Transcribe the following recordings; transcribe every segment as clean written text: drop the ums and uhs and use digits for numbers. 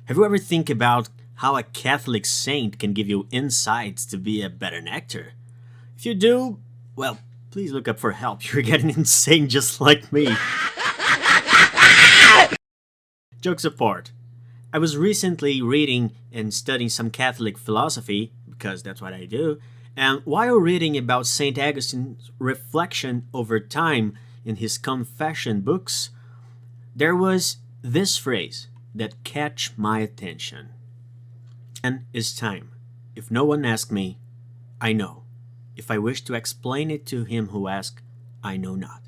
Have you ever think about how a Catholic saint can give you insights to be a better actor? If you do, well, please look up for help. You're getting insane just like me. Jokes apart, I was recently reading and studying some Catholic philosophy, because that's what I do, and while reading about St. Augustine's reflection over time in his confession books, there was this phrase that catch my attention. And is time. If no one asks me, I know. If I wish to explain it to him who asks, I know not.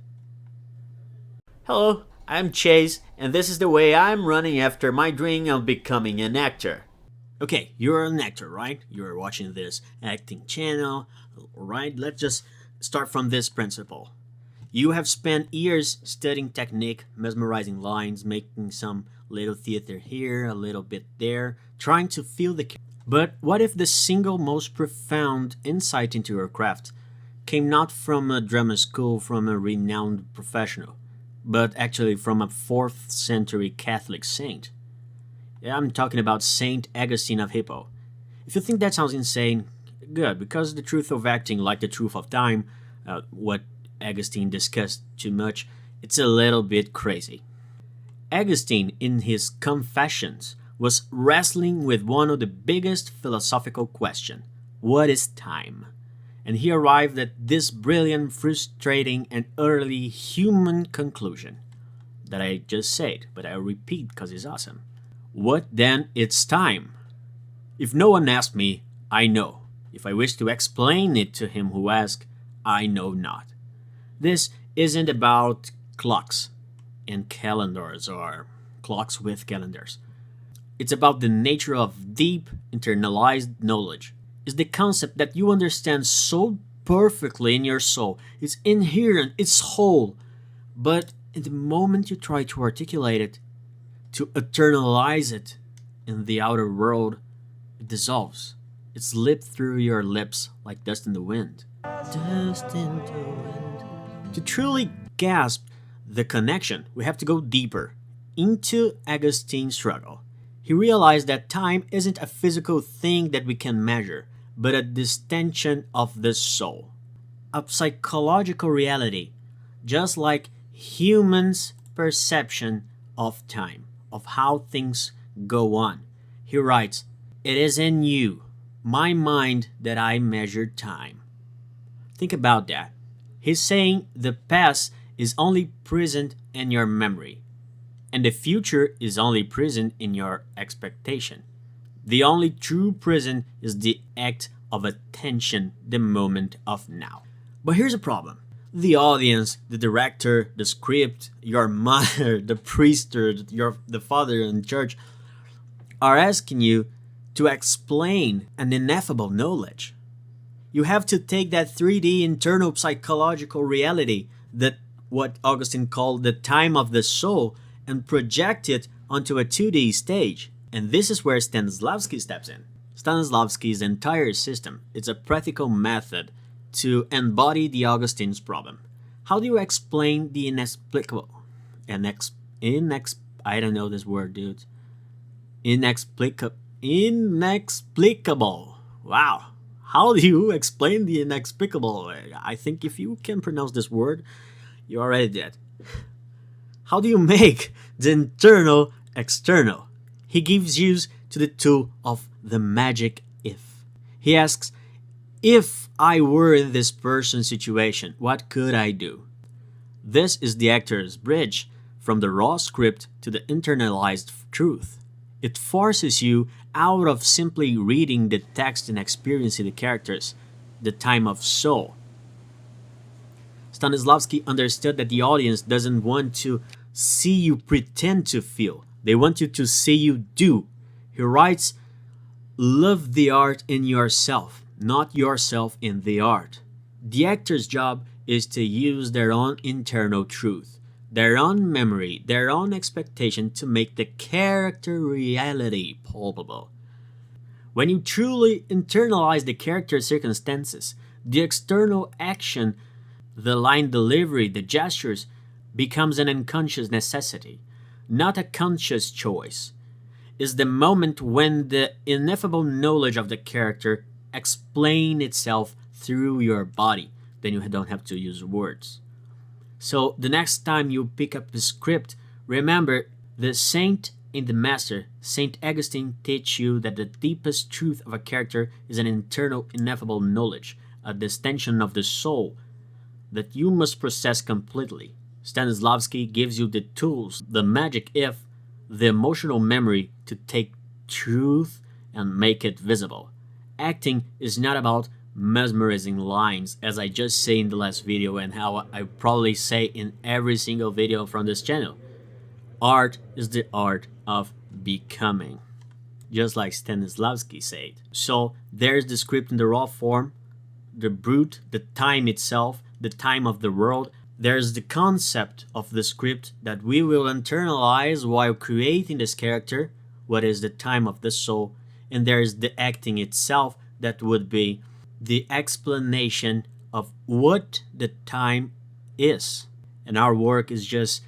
Hello, I'm Chase, and this is the way I'm running after my dream of becoming an actor. Okay, you're an actor, right? You're watching this acting channel, right? Let's just start from this principle. You have spent years studying technique, mesmerizing lines, making some little theater here, a little bit there, trying to feel the. But what if the single most profound insight into your craft came not from a drama school from a renowned professional, but actually from a 4th century Catholic saint? Yeah, I'm talking about Saint Augustine of Hippo. If you think that sounds insane, good, because the truth of acting, like the truth of time, what Augustine discussed too much, it's a little bit crazy. Augustine, in his Confessions, was wrestling with one of the biggest philosophical questions: what is time? And he arrived at this brilliant, frustrating, and utterly human conclusion that I just said, but I'll repeat because it's awesome. What then is time? If no one asks me, I know. If I wish to explain it to him who asks, I know not. This isn't about clocks and calendars or clocks with calendars. It's about the nature of deep, internalized knowledge. It's the concept that you understand so perfectly in your soul. It's inherent, it's whole. But in the moment you try to articulate it, to eternalize it in the outer world, it dissolves. It slips through your lips like dust in the wind. Dust in the wind. To truly grasp the connection, we have to go deeper into Augustine's struggle. He realized that time isn't a physical thing that we can measure, but a distension of the soul, a psychological reality, just like humans' perception of time, of how things go on. He writes, "It is in you, my mind, that I measure time." Think about that. He's saying the past is only present in your memory, and the future is only present in your expectation. The only true present is the act of attention, the moment of now. But here's a problem. The audience, the director, the script, your mother, the priest, or the father in church are asking you to explain an ineffable knowledge. You have to take that 3D internal psychological reality, that what Augustine called the time of the soul, and project it onto a 2D stage. And this is where Stanislavski steps in. Stanislavski's entire system is a practical method to embody the Augustine's problem. How do you explain the inexplicable? I don't know this word, dude. Inexplicable. Wow. How do you explain the inexplicable? I think if you can pronounce this word, you already did. How do you make the internal external? He gives use to the tool of the magic if. He asks, if I were in this person's situation, what could I do? This is the actor's bridge from the raw script to the internalized truth. It forces you out of simply reading the text and experiencing the characters, the time of soul. Stanislavski understood that the audience doesn't want to see you pretend to feel. They want you to see you do. He writes, love the art in yourself, not yourself in the art. The actor's job is to use their own internal truth, their own memory, their own expectation to make the character reality palpable. When you truly internalize the character's circumstances, the external action, the line delivery, the gestures, becomes an unconscious necessity, not a conscious choice. is the moment when the ineffable knowledge of the character explains itself through your body. Then you don't have to use words. So the next time you pick up a script, remember the saint and the master, Saint Augustine, teach you that the deepest truth of a character is an internal ineffable knowledge, a distension of the soul that you must process completely. Stanislavski gives you the tools, the magic if, the emotional memory to take truth and make it visible. Acting is not about mesmerizing lines, as I just say in the last video and how I probably say in every single video from this channel. Art is the art of becoming, just like Stanislavski said. So there's the script in the raw form, the brute, the time itself, the time of the world. There's the concept of the script that we will internalize while creating this character, what is the time of the soul, and there's the acting itself that would be the explanation of what the time is. And our work is just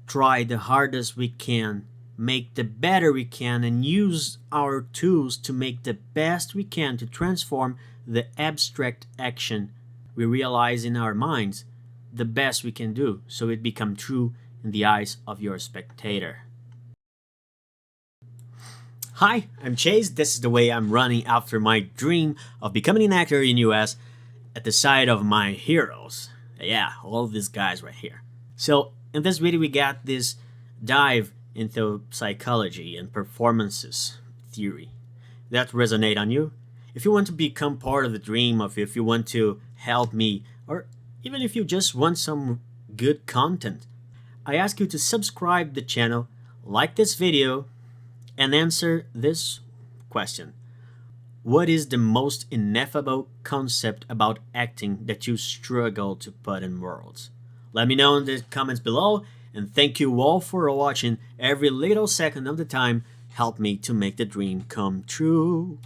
try the hardest we can, make the better we can, and use our tools to make the best we can to transform the abstract action we realize in our minds the best we can do so it become true in the eyes of your spectator. Hi, I'm Chase. This is the way I'm running after my dream of becoming an actor in US at the side of my heroes. Yeah, all these guys right here. So in this video we got this dive into psychology and performances theory that resonate on you. If you want to become part of the dream, of if you want to help me, or even if you just want some good content, I ask you to subscribe the channel, like this video, and answer this question. What is the most ineffable concept about acting that you struggle to put in words? Let me know in the comments below, and thank you all for watching. Every little second of the time help me to make the dream come true.